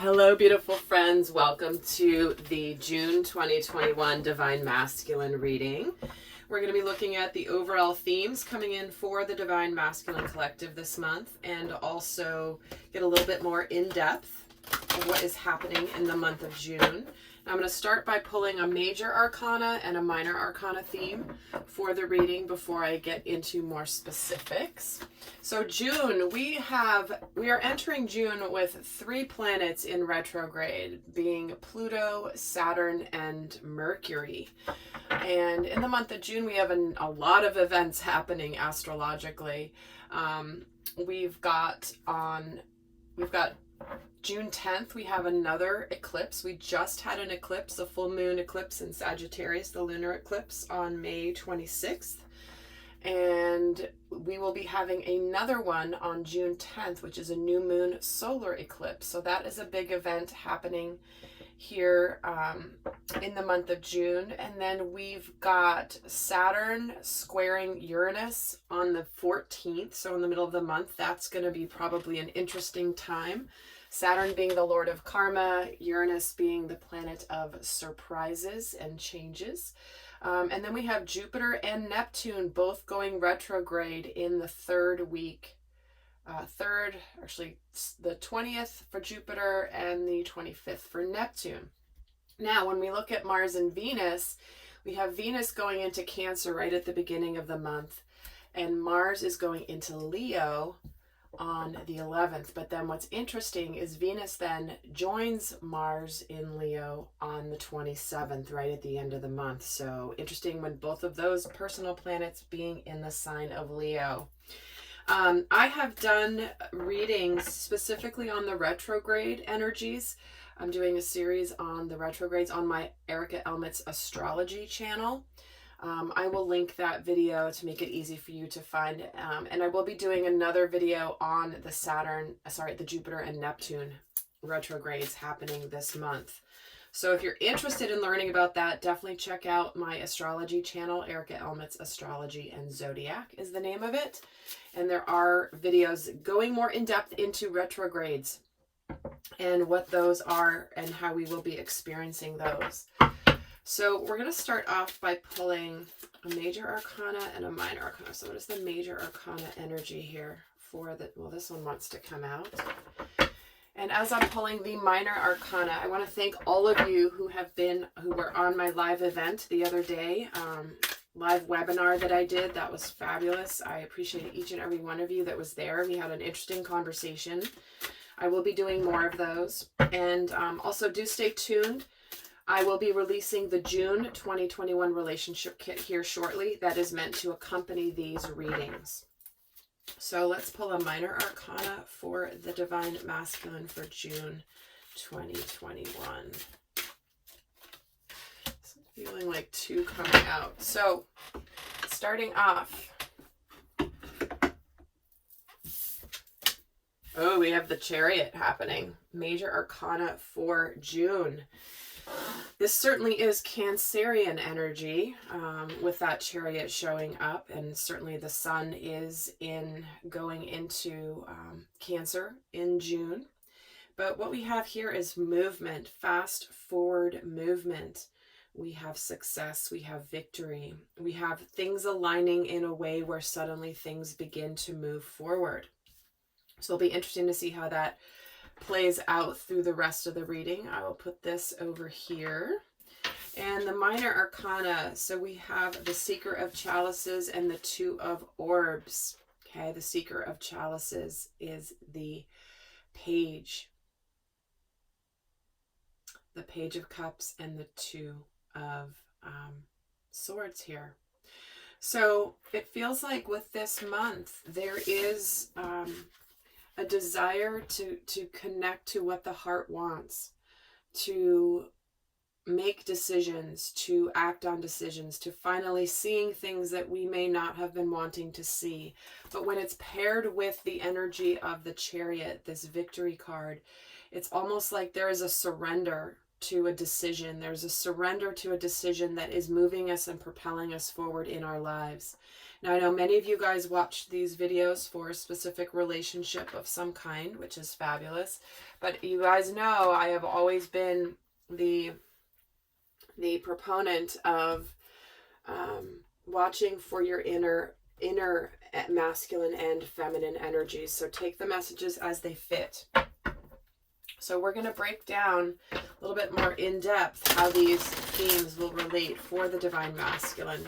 Hello, beautiful friends. Welcome to the June 2021 Divine Masculine reading. We're going to be looking at the overall themes coming in for the Divine Masculine Collective this month, and also get a little bit more in depth of what is happening in the month of June. I'm going to start by pulling a major arcana and a minor arcana theme for the reading before I get into more specifics. So June, we are entering June with 3 planets in retrograde, being Pluto, Saturn, and Mercury. And in the month of June, we have a lot of events happening astrologically. We've got June 10th, we have another eclipse. We just had an eclipse, a full moon eclipse in Sagittarius, the lunar eclipse on May 26th. And we will be having another one on June 10th, which is a new moon solar eclipse. So that is a big event happening here in the month of June. And then we've got Saturn squaring Uranus on the 14th. So in the middle of the month, that's going to be probably an interesting time. Saturn being the lord of karma, Uranus being the planet of surprises and changes. And then we have Jupiter and Neptune both going retrograde in the third week. The 20th for Jupiter and the 25th for Neptune. Now, when we look at Mars and Venus, we have Venus going into Cancer right at the beginning of the month, and Mars is going into Leo on the 11th. But then what's interesting is Venus then joins Mars in Leo on the 27th, right at the end of the month. So interesting when both of those personal planets being in the sign of Leo. I have done readings specifically on the retrograde energies. I'm doing a series on the retrogrades on my Erica Elmet's astrology channel. I will link that video to make it easy for you to find. And I will be doing another video on the Jupiter and Neptune retrogrades happening this month. So if you're interested in learning about that, definitely check out my astrology channel. Erica Elmet's Astrology and Zodiac is the name of it. And there are videos going more in depth into retrogrades and what those are and how we will be experiencing those. So we're going to start off by pulling a major arcana and a minor arcana. So what is the major arcana energy here for this one wants to come out. And as I'm pulling the minor arcana, I want to thank all of you who were on my live event the other day, live webinar that I did. That was fabulous. I appreciate each and every one of you that was there. We had an interesting conversation. I will be doing more of those. And also do stay tuned. I will be releasing the June 2021 relationship kit here shortly. That is meant to accompany these readings. So let's pull a minor arcana for the Divine Masculine for June 2021. So I'm feeling like 2 coming out. So starting off. Oh, we have the Chariot happening. Major arcana for June. This certainly is Cancerian energy with that Chariot showing up, and certainly the sun is going into Cancer in June. But what we have here is movement, fast forward movement. We have success, we have victory, we have things aligning in a way where suddenly things begin to move forward. So it'll be interesting to see how that plays out through the rest of the reading. I will put this over here. And the minor arcana, so we have the Seeker of Chalices and the Two of Orbs. Okay, the Seeker of Chalices is the Page of Cups, and the Two of Swords here. So it feels like with this month, there is a desire to connect to what the heart wants, to make decisions, to act on decisions, to finally seeing things that we may not have been wanting to see. But when it's paired with the energy of the Chariot, this victory card, it's almost like there is a surrender to a decision. There's a surrender to a decision that is moving us and propelling us forward in our lives. Now, I know many of you guys watch these videos for a specific relationship of some kind, which is fabulous. But you guys know I have always been the proponent of watching for your inner masculine and feminine energies. So take the messages as they fit. So we're going to break down a little bit more in depth how these themes will relate for the divine masculine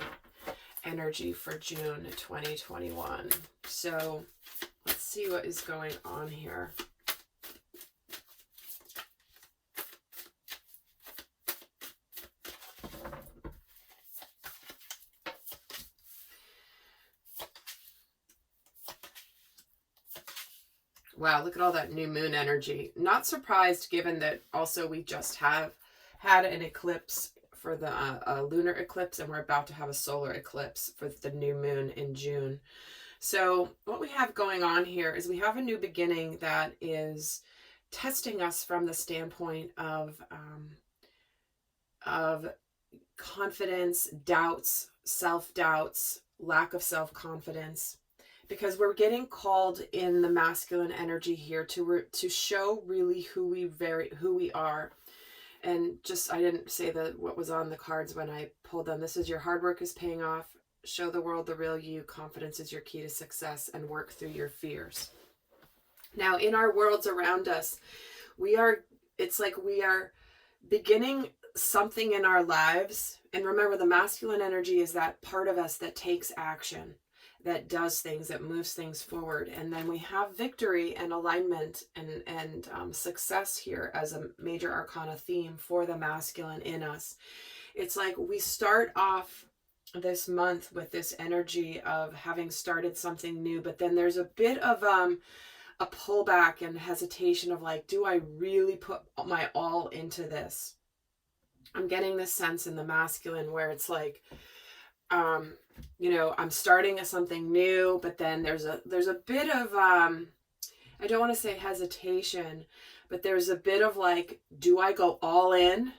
energy for June 2021. So let's see what is going on here. Wow, look at all that new moon energy. Not surprised, given that also we just have had an eclipse for the lunar eclipse, and we're about to have a solar eclipse for the new moon in June. So what we have going on here is we have a new beginning that is testing us from the standpoint of confidence, doubts, self-doubts, lack of self-confidence. Because we're getting called in the masculine energy here to show really who we are. And just, I didn't say what was on the cards when I pulled them. This is your hard work is paying off. Show the world the real you. Confidence is your key to success, and work through your fears. Now, in our worlds around us, it's like we are beginning something in our lives. And remember, the masculine energy is that part of us that takes action, that does things, that moves things forward. And then we have victory and alignment and success here as a major arcana theme for the masculine in us. It's like we start off this month with this energy of having started something new, but then there's a bit of a pullback and hesitation of like, do I really put my all into this? I'm getting this sense in the masculine where it's like, I'm starting something new, but then there's a bit of, I don't want to say hesitation, but there's a bit of like, do I go all in,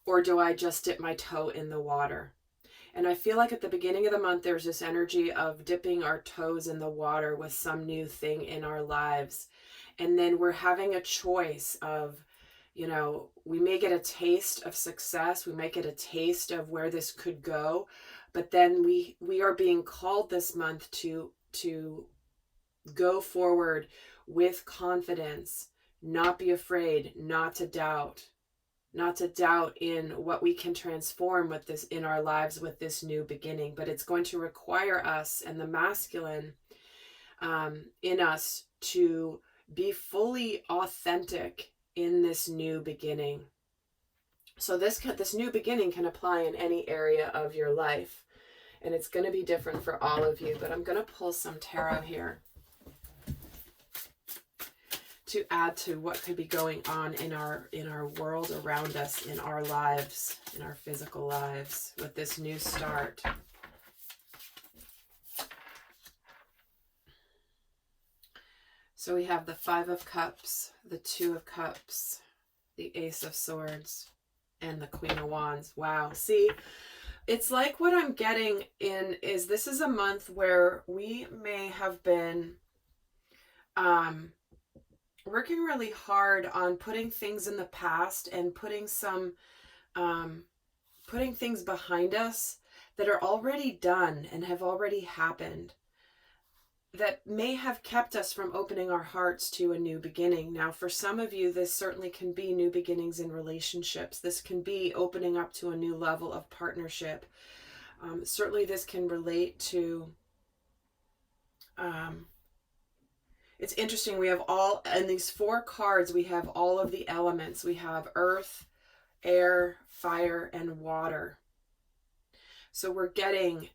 or do I just dip my toe in the water? And I feel like at the beginning of the month, there's this energy of dipping our toes in the water with some new thing in our lives. And then we're having a choice of, we may get a taste of success. We may get a taste of where this could go. But then we are being called this month to go forward with confidence, not be afraid, not to doubt in what we can transform with this in our lives with this new beginning. But it's going to require us and the masculine in us to be fully authentic in this new beginning. So this new beginning can apply in any area of your life, and it's going to be different for all of you. But I'm going to pull some tarot here to add to what could be going on in our world around us, in our lives, in our physical lives with this new start. So we have the Five of Cups, the Two of Cups, the Ace of Swords, and the Queen of Wands. Wow. See, it's like what I'm getting in is this is a month where we may have been working really hard on putting things in the past and putting things behind us that are already done and have already happened, that may have kept us from opening our hearts to a new beginning. Now, for some of you, this certainly can be new beginnings in relationships. This can be opening up to a new level of partnership. Certainly this can relate to, it's interesting, we have all, in these four cards, we have all of the elements. We have earth, air, fire, and water. So we're getting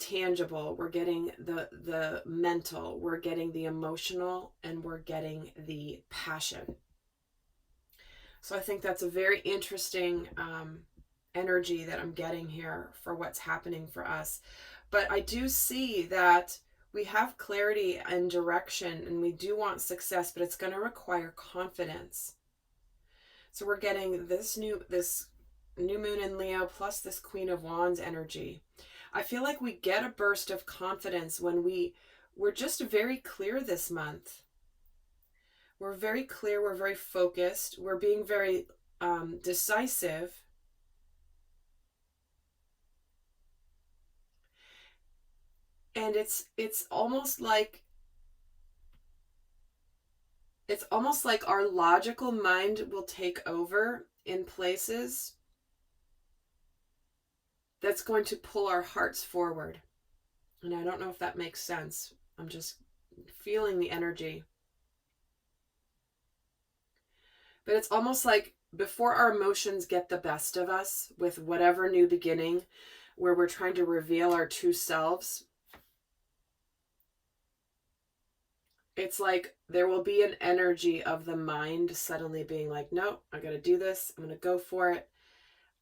tangible, we're getting the mental, we're getting the emotional, and we're getting the passion. So I think that's a very interesting energy that I'm getting here for what's happening for us. But I do see that we have clarity and direction, and we do want success, but it's going to require confidence. So we're getting this new moon in Leo plus this Queen of Wands energy. I feel like we get a burst of confidence when we're just very clear this month. We're very clear, we're very focused, we're being very decisive. And it's almost like our logical mind will take over in places that's going to pull our hearts forward. And I don't know if that makes sense. I'm just feeling the energy. But it's almost like before our emotions get the best of us with whatever new beginning where we're trying to reveal our true selves, it's like there will be an energy of the mind suddenly being like, no, I got to do this. I'm going to go for it.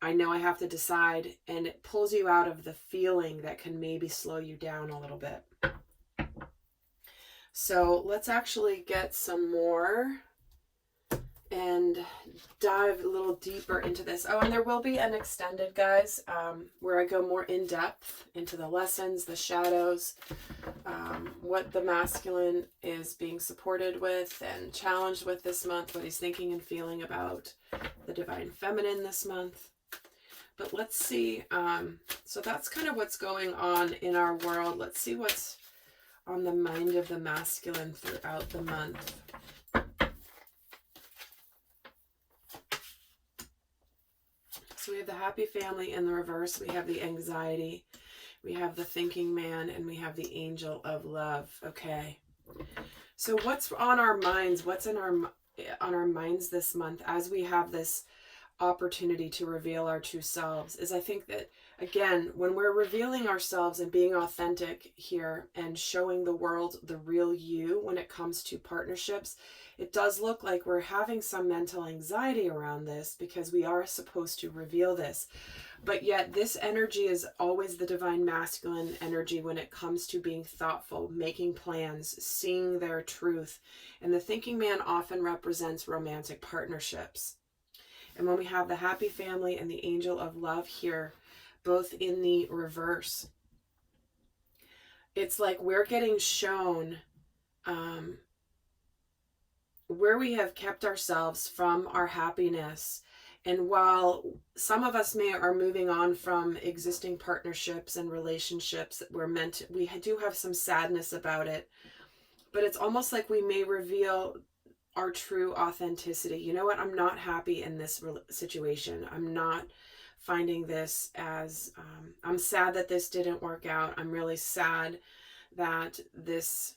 I know I have to decide. And it pulls you out of the feeling that can maybe slow you down a little bit. So let's actually get some more and dive a little deeper into this. Oh, and there will be an extended, guys, where I go more in depth into the lessons, the shadows, what the masculine is being supported with and challenged with this month, what he's thinking and feeling about the divine feminine this month. But let's see. So that's kind of what's going on in our world. Let's see what's on the mind of the masculine throughout the month. So we have the happy family in the reverse. We have the anxiety. We have the thinking man, and we have the angel of love. Okay. So what's on our minds? What's on our minds this month as we have this opportunity to reveal our true selves is, I think that, again, when we're revealing ourselves and being authentic here and showing the world the real you when it comes to partnerships, it does look like we're having some mental anxiety around this because we are supposed to reveal this. But yet this energy is always the divine masculine energy when it comes to being thoughtful, making plans, seeing their truth. And the thinking man often represents romantic partnerships. And when we have the happy family and the angel of love here, both in the reverse, it's like we're getting shown where we have kept ourselves from our happiness. And while some of us are moving on from existing partnerships and relationships that we do have some sadness about it, but it's almost like we may reveal our true authenticity. You know what? I'm not happy in this situation. I'm not finding this as, I'm sad that this didn't work out. I'm really sad that this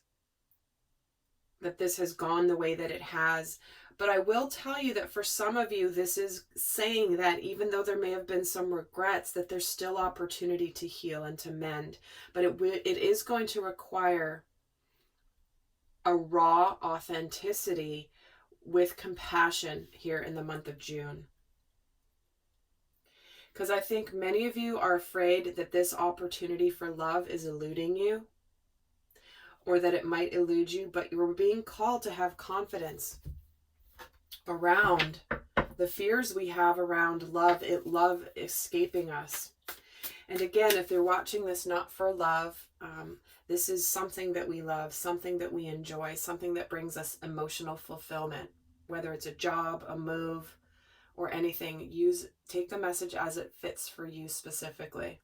has gone the way that it has. But I will tell you that for some of you, this is saying that even though there may have been some regrets, that there's still opportunity to heal and to mend. But it is going to require a raw authenticity with compassion here in the month of June. Because I think many of you are afraid that this opportunity for love is eluding you, or that it might elude you, but you're being called to have confidence around the fears we have around love escaping us. And again, if you're watching this not for love, this is something that we love, something that we enjoy, something that brings us emotional fulfillment, whether it's a job, a move, or anything. Take the message as it fits for you specifically.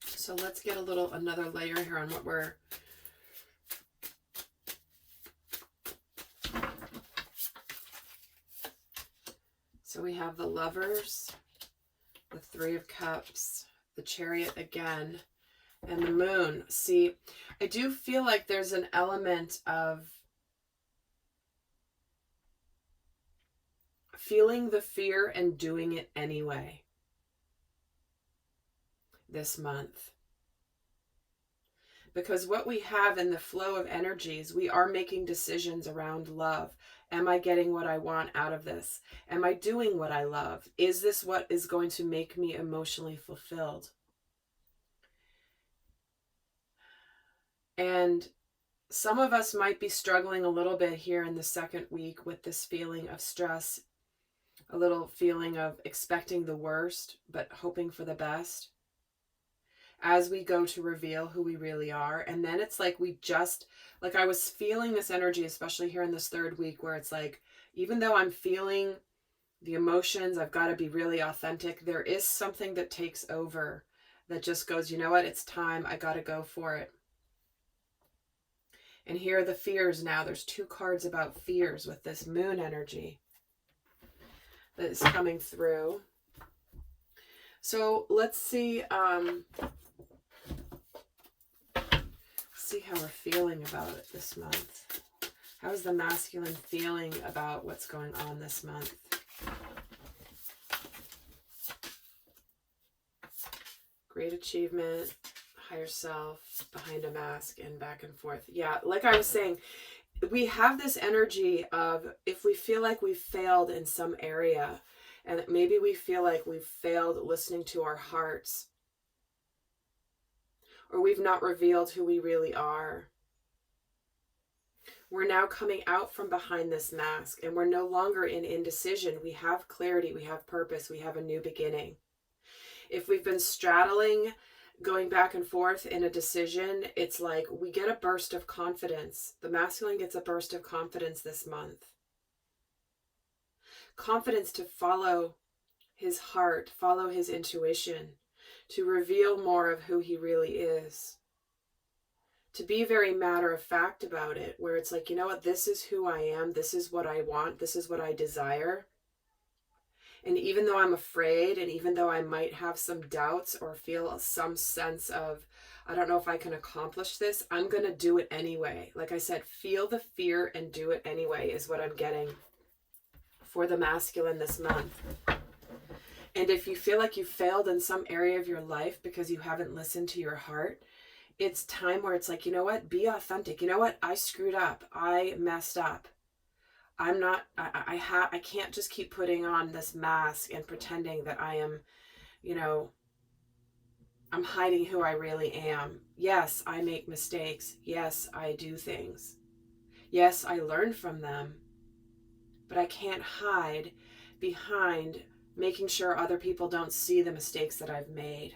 So let's get another layer here on what we're So we have the Lovers, the Three of Cups, the Chariot again, and the Moon. See, I do feel like there's an element of feeling the fear and doing it anyway this month. Because what we have in the flow of energies, we are making decisions around love. Am I getting what I want out of this? Am I doing what I love? Is this what is going to make me emotionally fulfilled? And some of us might be struggling a little bit here in the second week with this feeling of stress, a little feeling of expecting the worst, but hoping for the best as we go to reveal who we really are. And then it's like like I was feeling this energy, especially here in this third week, where it's like, even though I'm feeling the emotions, I've got to be really authentic. There is something that takes over that just goes, you know what, it's time. I got to go for it. And here are the fears now. There's 2 cards about fears with this moon energy that is coming through. So let's see, see how we're feeling about it this month. How is the masculine feeling about what's going on this month? Great achievement, higher self, behind a mask, and back and forth. Yeah, like I was saying, we have this energy of if we feel like we've failed in some area, and maybe we feel like we've failed listening to our hearts, or we've not revealed who we really are. We're now coming out from behind this mask, and we're no longer in indecision. We have clarity, we have purpose, we have a new beginning. If we've been straddling, going back and forth in a decision, it's like we get a burst of confidence. The masculine gets a burst of confidence this month. Confidence to follow his heart, follow his intuition, to reveal more of who he really is. To be very matter of fact about it, where it's like, you know what, this is who I am, this is what I want, this is what I desire. And even though I'm afraid, and even though I might have some doubts or feel some sense of, I don't know if I can accomplish this, I'm going to do it anyway. Like I said, feel the fear and do it anyway is what I'm getting for the masculine this month. And if you feel like you failed in some area of your life because you haven't listened to your heart, it's time where it's like, you know what, be authentic. You know what, I screwed up. I messed up. I can't just keep putting on this mask and pretending that I am, you know, I'm hiding who I really am. Yes, I make mistakes. Yes, I do things. Yes, I learn from them. But I can't hide behind making sure other people don't see the mistakes that I've made.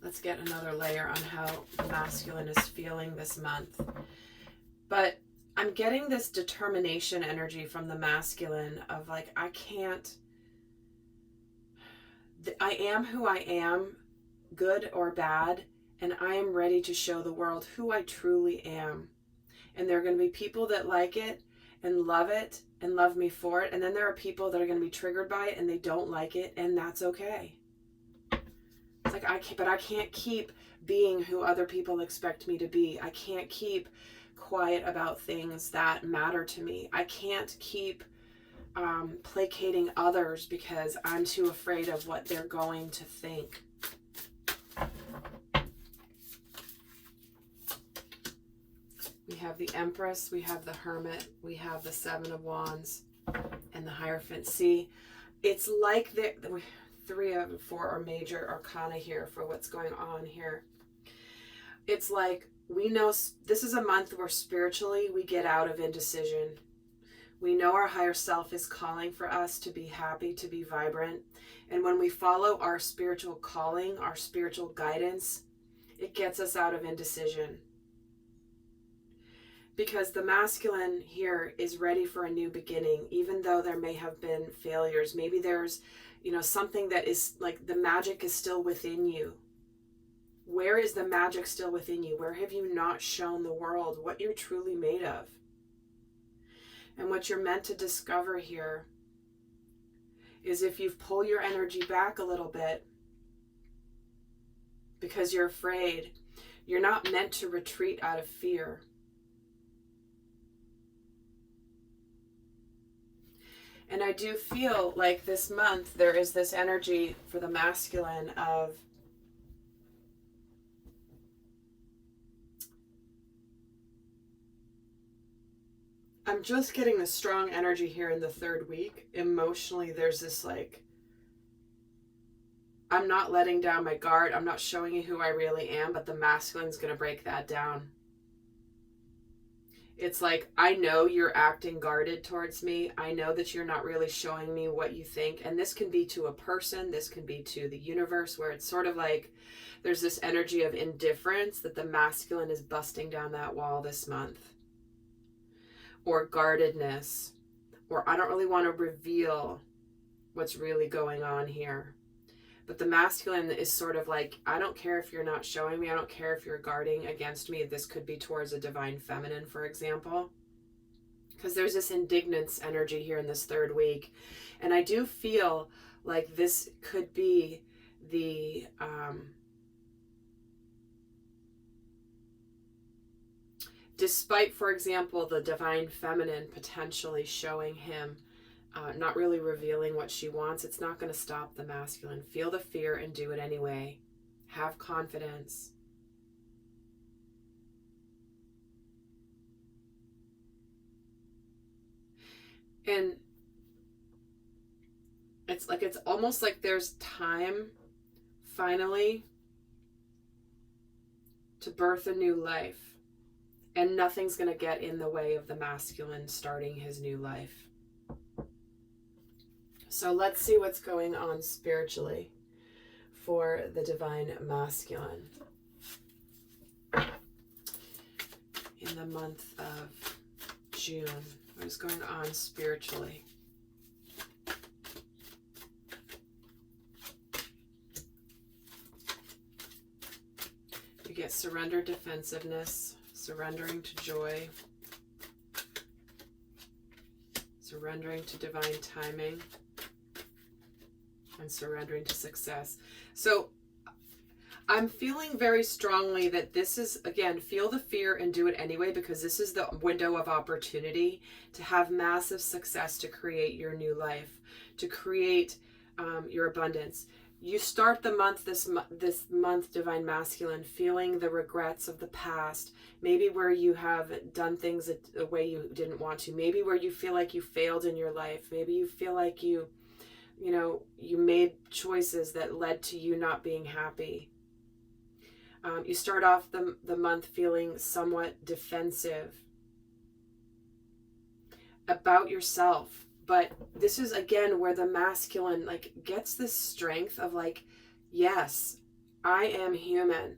Let's get another layer on how the masculine is feeling this month. But I'm getting this determination energy from the masculine of like, I am who I am, good or bad, and I am ready to show the world who I truly am. And there are going to be people that like it and love me for it. And then there are people that are going to be triggered by it and they don't like it, and that's okay. It's like, I can't keep being who other people expect me to be. I can't keep quiet about things that matter to me. I can't keep placating others because I'm too afraid of what they're going to think. We have the Empress, we have the Hermit, we have the Seven of Wands, and the Hierophant. See, it's like the 3 of 4 are major arcana here for what's going on here. It's like we know this is a month where spiritually we get out of indecision. We know our higher self is calling for us to be happy, to be vibrant. And when we follow our spiritual calling, our spiritual guidance, it gets us out of indecision. Because the masculine here is ready for a new beginning, even though there may have been failures. Maybe there's, something that is like the magic is still within you. Where is the magic still within you? Where have you not shown the world what you're truly made of? And what you're meant to discover here is if you pull your energy back a little bit because you're afraid, you're not meant to retreat out of fear. And I do feel like this month there is this energy for the masculine of I'm just getting the strong energy here in the third week. Emotionally, there's this like I'm not letting down my guard. I'm not showing you who I really am, but the masculine's going to break that down. It's like, I know you're acting guarded towards me. I know that you're not really showing me what you think. And this can be to a person. This can be to the universe, where it's sort of like there's this energy of indifference that the masculine is busting down that wall this month. Or guardedness. Or I don't really want to reveal what's really going on here. But the masculine is sort of like, I don't care if you're not showing me. I don't care if you're guarding against me. This could be towards a divine feminine, for example. Because there's this indignance energy here in this third week. And I do feel like this could be the... despite, for example, the divine feminine potentially showing him not really revealing what she wants, it's not going to stop the masculine. Feel the fear and do it anyway. Have confidence. And it's almost like there's time finally to birth a new life. And nothing's going to get in the way of the masculine starting his new life. So let's see what's going on spiritually for the divine masculine in the month of June. What is going on spiritually? You get surrender, defensiveness, surrendering to joy, surrendering to divine timing, and surrendering to success. So I'm feeling very strongly that this is, again, feel the fear and do it anyway, because this is the window of opportunity to have massive success, to create your new life, to create your abundance. You start the month, this month, divine masculine, feeling the regrets of the past, maybe where you have done things a way you didn't want to, maybe where you feel like you failed in your life, maybe you feel like you made choices that led to you not being happy. You start off the month feeling somewhat defensive about yourself. But this is, again, where the masculine gets this strength of yes, I am human.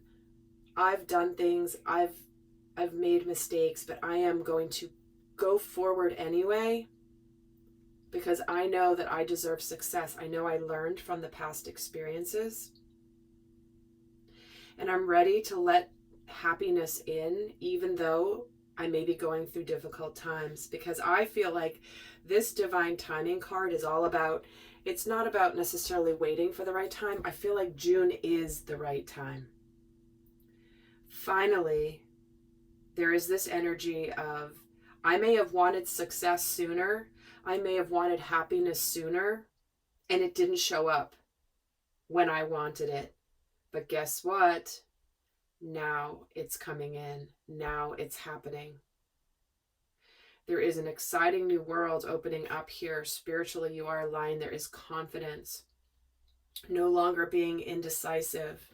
I've done things. I've made mistakes, but I am going to go forward anyway, because I know that I deserve success. I know I learned from the past experiences. And I'm ready to let happiness in, even though I may be going through difficult times, because I feel like this divine timing card is all about, it's not about necessarily waiting for the right time. I feel like June is the right time. Finally, there is this energy of, I may have wanted success sooner. I may have wanted happiness sooner, and it didn't show up when I wanted it. But guess what? Now it's coming in. Now it's happening. There is an exciting new world opening up here. Spiritually, you are aligned. There is confidence. No longer being indecisive.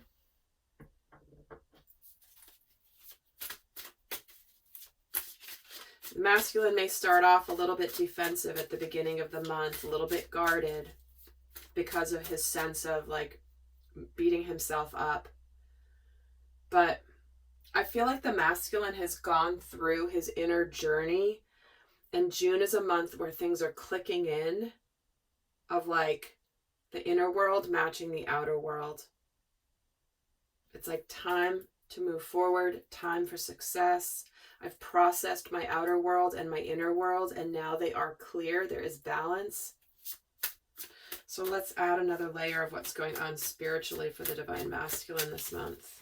Masculine may start off a little bit defensive at the beginning of the month, a little bit guarded because of his sense of beating himself up. But I feel like the masculine has gone through his inner journey, and June is a month where things are clicking in of the inner world matching the outer world. It's time to move forward, time for success. I've processed my outer world and my inner world, and now they are clear. There is balance. So let's add another layer of what's going on spiritually for the divine masculine this month.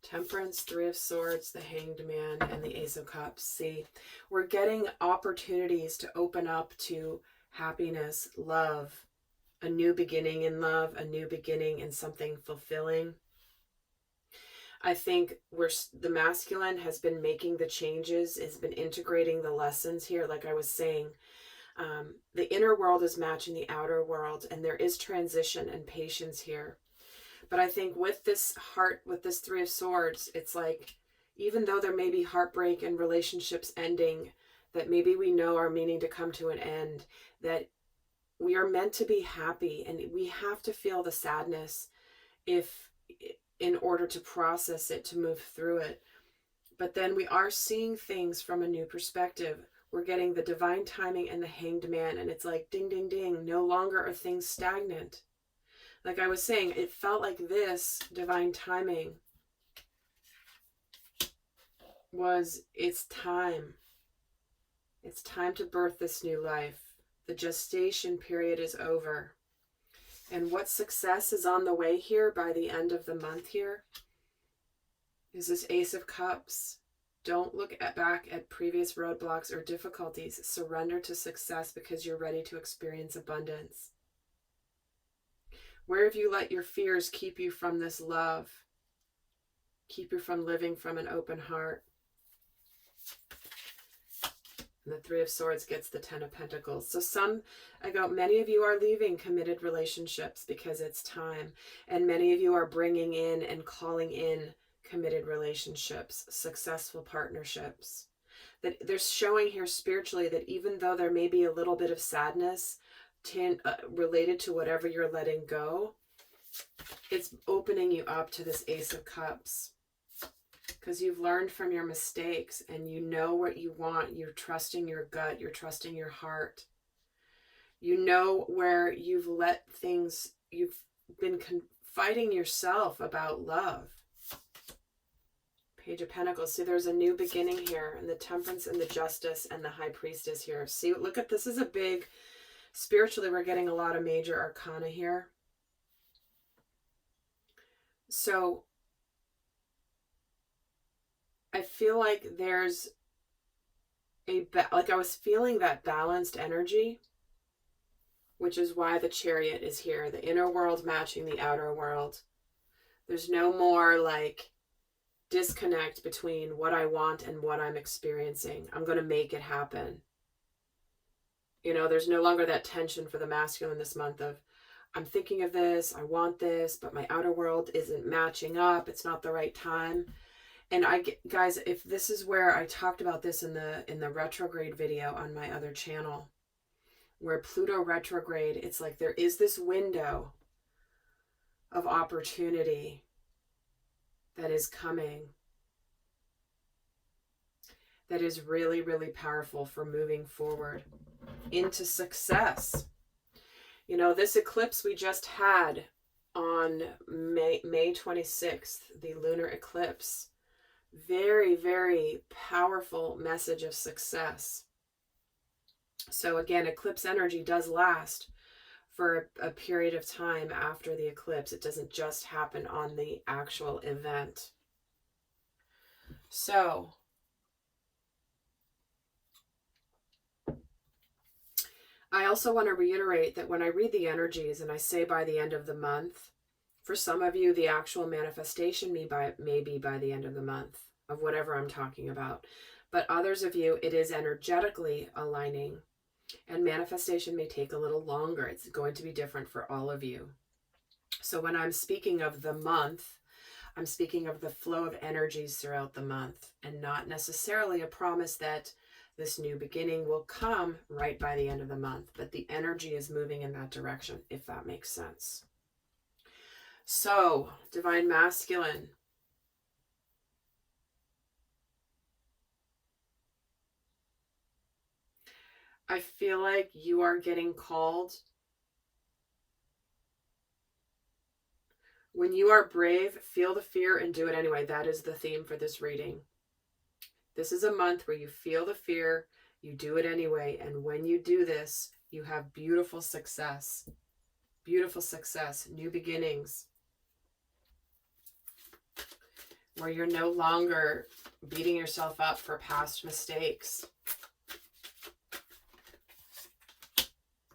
Temperance, Three of Swords, the Hanged Man, and the Ace of Cups. See, we're getting opportunities to open up to happiness, love, a new beginning in love, a new beginning in something fulfilling. I think the masculine has been making the changes, has been integrating the lessons here. Like I was saying, The inner world is matching the outer world, and there is transition and patience here. But I think with this heart, with this Three of Swords, it's like, even though there may be heartbreak and relationships ending, that maybe we know are meaning to come to an end, that we are meant to be happy, and we have to feel the sadness in order to process it, to move through it. But then we are seeing things from a new perspective. We're getting the divine timing and the Hanged Man, and it's like ding, ding, ding. No longer are things stagnant. Like I was saying, it felt like this divine timing was, it's time. It's time to birth this new life. The gestation period is over. And what success is on the way here by the end of the month here is this Ace of Cups. Don't look back at previous roadblocks or difficulties. Surrender to success because you're ready to experience abundance. Where have you let your fears keep you from this love? Keep you from living from an open heart? And the Three of Swords gets the Ten of Pentacles. So many of you are leaving committed relationships because it's time. And many of you are bringing in and calling in committed relationships, successful partnerships. That they're showing here spiritually that even though there may be a little bit of sadness related to whatever you're letting go, it's opening you up to this Ace of Cups. Because you've learned from your mistakes and you know what you want. You're trusting your gut. You're trusting your heart. You know where you've let things, you've been fighting yourself about love. Page of Pentacles. See, there's a new beginning here, and the Temperance and the Justice and the High Priestess here. See, look at this. Is a big, spiritually, we're getting a lot of major arcana here. So I feel like there's like I was feeling that balanced energy, which is why the Chariot is here. The inner world matching the outer world. There's no more like disconnect between what I want and what I'm experiencing. I'm going to make it happen. You know, there's no longer that tension for the masculine this month of, I'm thinking of this, I want this, but my outer world isn't matching up. It's not the right time. And guys, if this is where I talked about this in the retrograde video on my other channel, where Pluto retrograde, it's like there is this window of opportunity that is coming, that is really, really powerful for moving forward into success. You know, this eclipse we just had on May 26th, the lunar eclipse, very, very powerful message of success. So again, eclipse energy does last for a period of time after the eclipse. It doesn't just happen on the actual event. So I also want to reiterate that when I read the energies and I say by the end of the month, for some of you, the actual manifestation may be by the end of the month of whatever I'm talking about. But others of you, it is energetically aligning. And manifestation may take a little longer. It's going to be different for all of you. So when I'm speaking of the month, I'm speaking of the flow of energies throughout the month, and not necessarily a promise that this new beginning will come right by the end of the month. But the energy is moving in that direction, if that makes sense. So, Divine Masculine. I feel like you are getting called. When you are brave, feel the fear and do it anyway. That is the theme for this reading. This is a month where you feel the fear, you do it anyway. And when you do this, you have beautiful success. Beautiful success, new beginnings. Where you're no longer beating yourself up for past mistakes.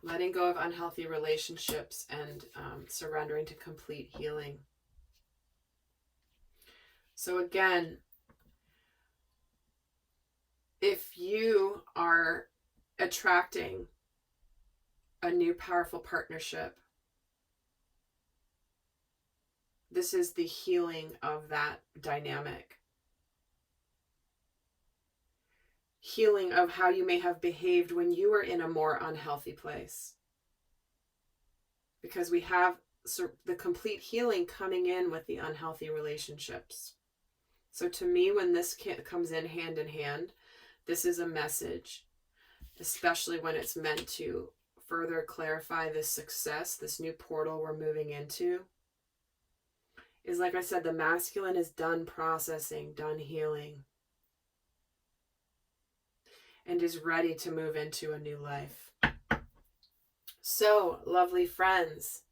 Letting go of unhealthy relationships and surrendering to complete healing. So again, if you are attracting a new powerful partnership. This is the healing of that dynamic. Healing of how you may have behaved when you were in a more unhealthy place. Because we have the complete healing coming in with the unhealthy relationships. So to me, when this comes in hand, this is a message, especially when it's meant to further clarify this success, this new portal we're moving into. Is, like I said, the masculine is done processing, done healing, and is ready to move into a new life. So, lovely friends,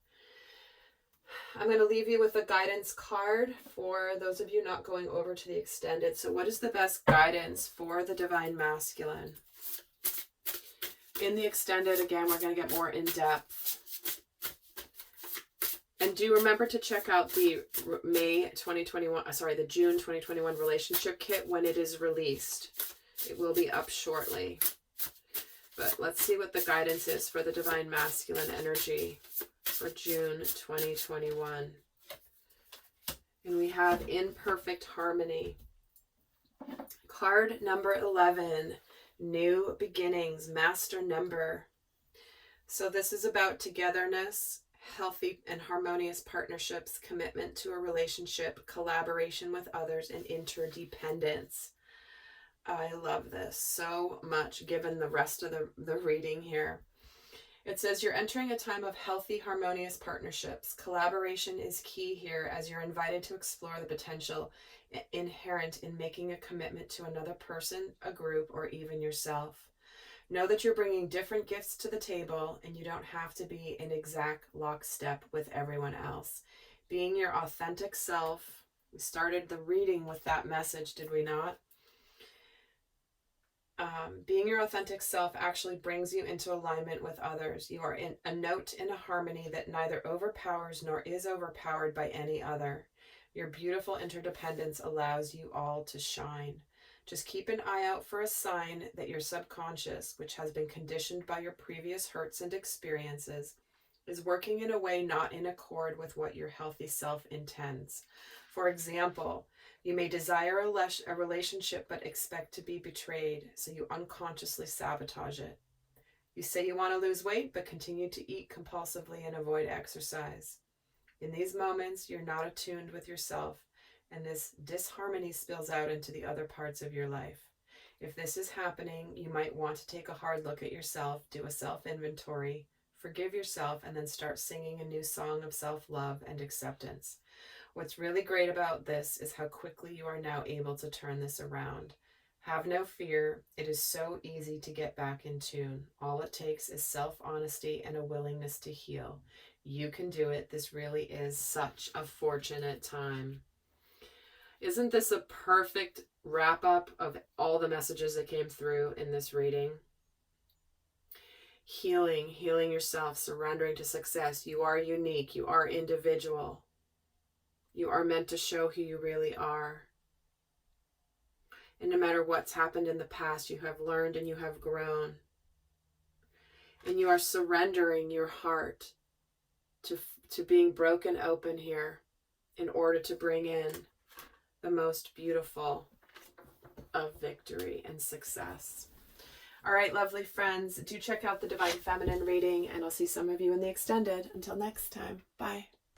I'm going to leave you with a guidance card for those of you not going over to the extended. So what is the best guidance for the divine masculine? In the extended, again, we're going to get more in depth. And do remember to check out the the June 2021 relationship kit when it is released. It will be up shortly. But let's see what the guidance is for the divine masculine energy for June 2021. And we have In Perfect Harmony. Card number 11, New Beginnings, Master Number. So this is about togetherness, healthy and harmonious partnerships, commitment to a relationship, collaboration with others, and interdependence. I love this so much, given the rest of the reading here. It says you're entering a time of healthy, harmonious partnerships. Collaboration is key here as you're invited to explore the potential inherent in making a commitment to another person, a group, or even yourself. Know that you're bringing different gifts to the table and you don't have to be in exact lockstep with everyone else. Being your authentic self. We started the reading with that message, did we not? Being your authentic self actually brings you into alignment with others. You are in a note in a harmony that neither overpowers nor is overpowered by any other. Your beautiful interdependence allows you all to shine. Just keep an eye out for a sign that your subconscious, which has been conditioned by your previous hurts and experiences, is working in a way not in accord with what your healthy self intends. For example, you may desire a relationship but expect to be betrayed, so you unconsciously sabotage it. You say you want to lose weight but continue to eat compulsively and avoid exercise. In these moments, you're not attuned with yourself, and this disharmony spills out into the other parts of your life. If this is happening, you might want to take a hard look at yourself, do a self-inventory, forgive yourself, and then start singing a new song of self-love and acceptance. What's really great about this is how quickly you are now able to turn this around. Have no fear. It is so easy to get back in tune. All it takes is self-honesty and a willingness to heal. You can do it. This really is such a fortunate time. Isn't this a perfect wrap-up of all the messages that came through in this reading? Healing yourself, surrendering to success. You are unique. You are individual. You are meant to show who you really are. And no matter what's happened in the past, you have learned and you have grown. And you are surrendering your heart to being broken open here in order to bring in the most beautiful of victory and success. All right, lovely friends, do check out the Divine Feminine reading, and I'll see some of you in the extended. Until next time, bye.